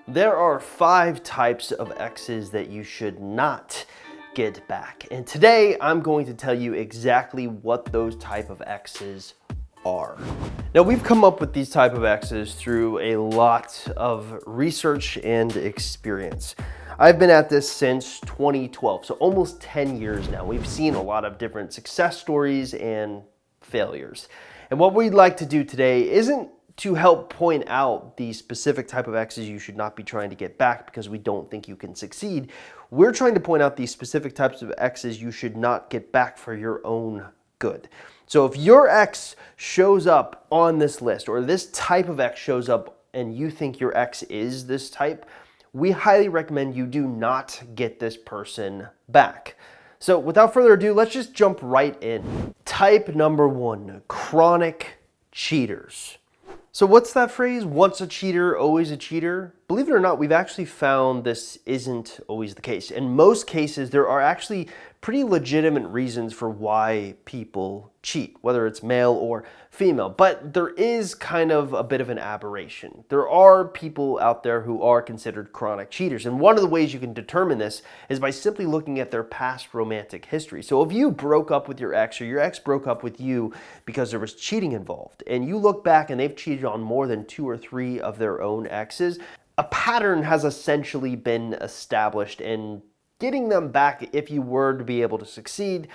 There are 5 types of exes that you should not get back. And today I'm going to tell you exactly what those type of exes are. Now, we've come up with these type of exes through a lot of research and experience. I've been at this since 2012, so almost 10 years now. We've seen a lot of different success stories and failures. And what we'd like to do today isn't to help point out the specific type of exes you should not be trying to get back because we don't think you can succeed. We're trying to point out these specific types of exes you should not get back for your own good. So if your ex shows up on this list, or this type of ex shows up and you think your ex is this type, we highly recommend you do not get this person back. So without further ado, let's just jump right in. Type number 1, chronic cheaters. So what's that phrase? Once a cheater, always a cheater? Believe it or not, we've actually found this isn't always the case. In most cases, there are actually pretty legitimate reasons for why people cheat, whether it's male or female. But there is kind of a bit of an aberration. There are people out there who are considered chronic cheaters. And one of the ways you can determine this is by simply looking at their past romantic history. So if you broke up with your ex, or your ex broke up with you because there was cheating involved, and you look back and they've cheated on more than 2 or 3 of their own exes, a pattern has essentially been established, and getting them back, if you were to be able to succeed,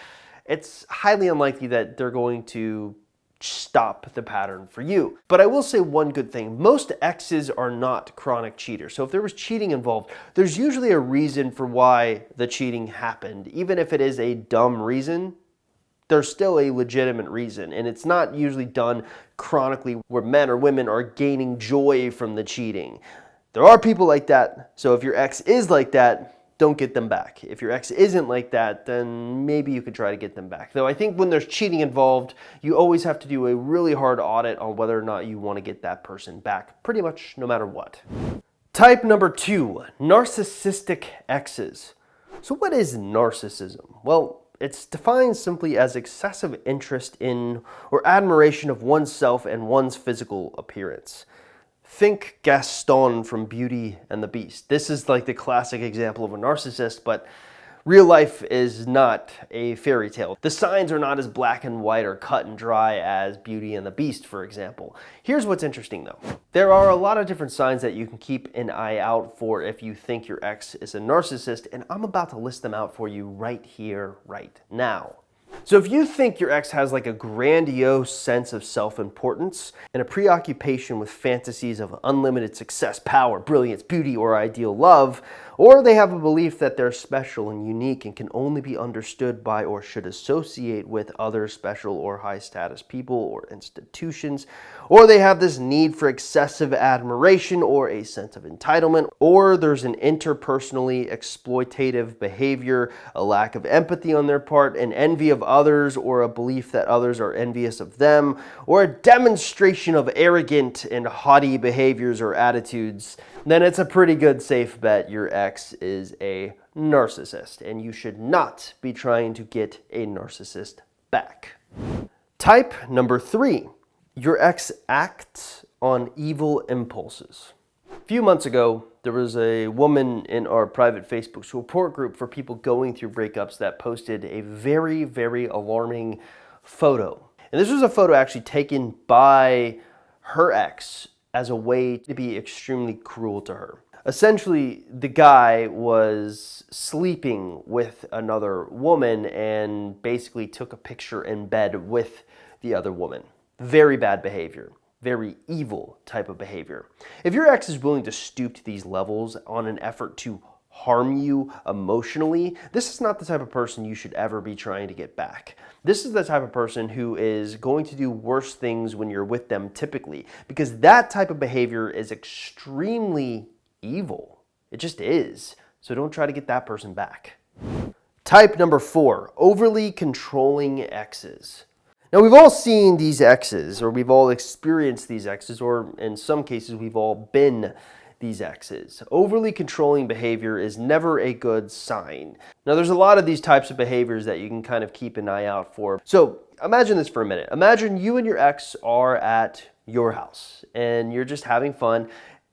it's highly unlikely that they're going to stop the pattern for you. But I will say one good thing. Most exes are not chronic cheaters. So if there was cheating involved, there's usually a reason for why the cheating happened. Even if it is a dumb reason, there's still a legitimate reason. And it's not usually done chronically where men or women are gaining joy from the cheating. There are people like that. So if your ex is like that, don't get them back. If your ex isn't like that, then maybe you could try to get them back. Though I think when there's cheating involved, you always have to do a really hard audit on whether or not you want to get that person back, pretty much no matter what. Type number 2, narcissistic exes. So what is narcissism? Well, it's defined simply as excessive interest in or admiration of oneself and one's physical appearance. Think Gaston from Beauty and the Beast. This is like the classic example of a narcissist, but real life is not a fairy tale. The signs are not as black and white or cut and dry as Beauty and the Beast, for example. Here's what's interesting though. There are a lot of different signs that you can keep an eye out for if you think your ex is a narcissist, and I'm about to list them out for you right here, right now. So if you think your ex has like a grandiose sense of self-importance and a preoccupation with fantasies of unlimited success, power, brilliance, beauty, or ideal love, or they have a belief that they're special and unique and can only be understood by or should associate with other special or high-status people or institutions, or they have this need for excessive admiration or a sense of entitlement, or there's an interpersonally exploitative behavior, a lack of empathy on their part, an envy of others, or a belief that others are envious of them, or a demonstration of arrogant and haughty behaviors or attitudes, then it's a pretty good safe bet your ex is a narcissist, and you should not be trying to get a narcissist back. Type number 3, your ex acts on evil impulses. A few months ago, there was a woman in our private Facebook support group for people going through breakups that posted a very, very alarming photo. And this was a photo actually taken by her ex as a way to be extremely cruel to her. Essentially, the guy was sleeping with another woman and basically took a picture in bed with the other woman. Very bad behavior. Very evil type of behavior. If your ex is willing to stoop to these levels on an effort to harm you emotionally, this is not the type of person you should ever be trying to get back. This is the type of person who is going to do worse things when you're with them typically, because that type of behavior is extremely evil. It just is. So don't try to get that person back. Type number 4, overly controlling exes. Now, we've all seen these exes, or we've all experienced these exes, or in some cases, we've all been these exes. Overly controlling behavior is never a good sign. Now, there's a lot of these types of behaviors that you can kind of keep an eye out for. So imagine this for a minute. Imagine you and your ex are at your house, and you're just having fun,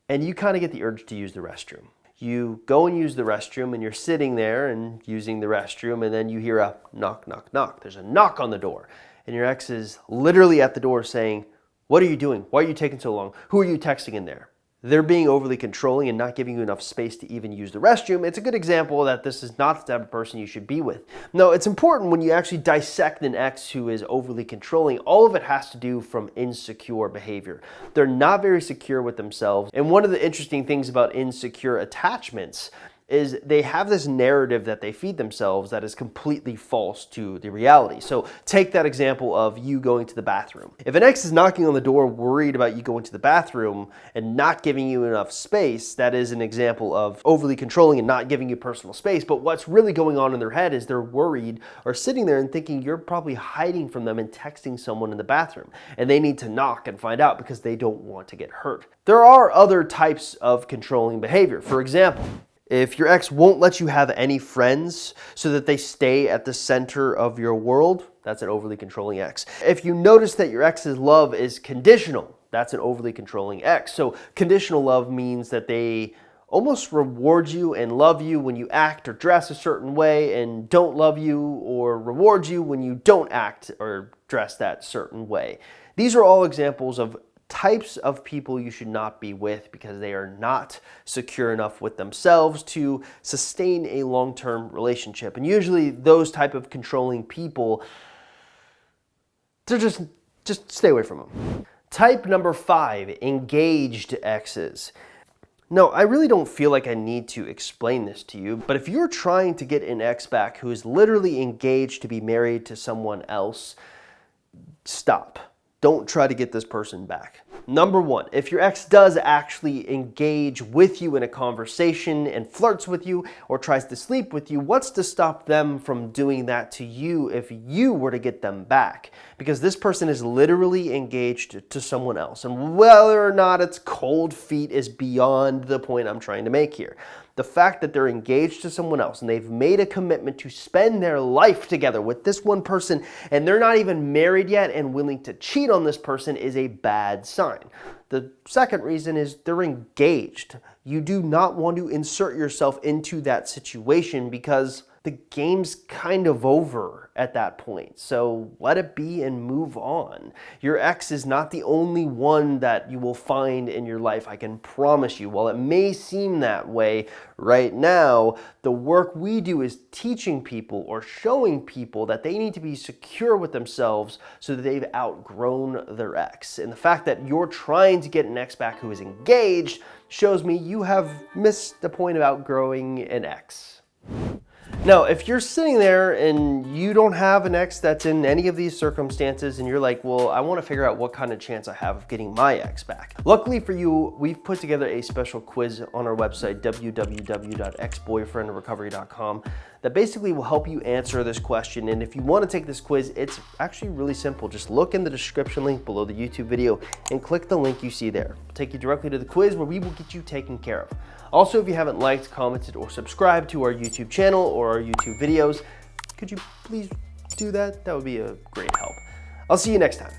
and you kind of get the urge to use the restroom. You go and use the restroom and you're sitting there and using the restroom, and then you hear a knock, knock, knock. There's a knock on the door, and your ex is literally at the door saying, "What are you doing? Why are you taking so long? Who are you texting in there?" They're being overly controlling and not giving you enough space to even use the restroom. It's a good example that this is not the type of person you should be with. Now, it's important when you actually dissect an ex who is overly controlling, all of it has to do from insecure behavior. They're not very secure with themselves. And one of the interesting things about insecure attachments is they have this narrative that they feed themselves that is completely false to the reality. So take that example of you going to the bathroom. If an ex is knocking on the door worried about you going to the bathroom and not giving you enough space, that is an example of overly controlling and not giving you personal space. But what's really going on in their head is they're worried or sitting there and thinking you're probably hiding from them and texting someone in the bathroom. And they need to knock and find out because they don't want to get hurt. There are other types of controlling behavior. For example, if your ex won't let you have any friends so that they stay at the center of your world, that's an overly controlling ex. If you notice that your ex's love is conditional, that's an overly controlling ex. So conditional love means that they almost reward you and love you when you act or dress a certain way, and don't love you or reward you when you don't act or dress that certain way. These are all examples of types of people you should not be with because they are not secure enough with themselves to sustain a long-term relationship. And usually those type of controlling people, they're just stay away from them. Type number 5, engaged exes. No, I really don't feel like I need to explain this to you, but if you're trying to get an ex back who is literally engaged to be married to someone else, stop. Don't try to get this person back. Number 1, if your ex does actually engage with you in a conversation and flirts with you or tries to sleep with you, what's to stop them from doing that to you if you were to get them back? Because this person is literally engaged to someone else. And whether or not it's cold feet is beyond the point I'm trying to make here. The fact that they're engaged to someone else and they've made a commitment to spend their life together with this one person and they're not even married yet and willing to cheat on this person is a bad sign. The second reason is they're engaged. You do not want to insert yourself into that situation because the game's kind of over at that point. So let it be and move on. Your ex is not the only one that you will find in your life, I can promise you. While it may seem that way right now, the work we do is teaching people or showing people that they need to be secure with themselves so that they've outgrown their ex. And the fact that you're trying to get an ex back who is engaged shows me you have missed the point of outgrowing an ex. Now, if you're sitting there and you don't have an ex that's in any of these circumstances and you're like, well, I want to figure out what kind of chance I have of getting my ex back. Luckily for you, we've put together a special quiz on our website, www.exboyfriendrecovery.com, that basically will help you answer this question. And if you want to take this quiz, it's actually really simple. Just look in the description link below the YouTube video and click the link you see there. It'll take you directly to the quiz where we will get you taken care of. Also, if you haven't liked, commented, or subscribed to our YouTube channel or our YouTube videos, could you please do that? That would be a great help. I'll see you next time.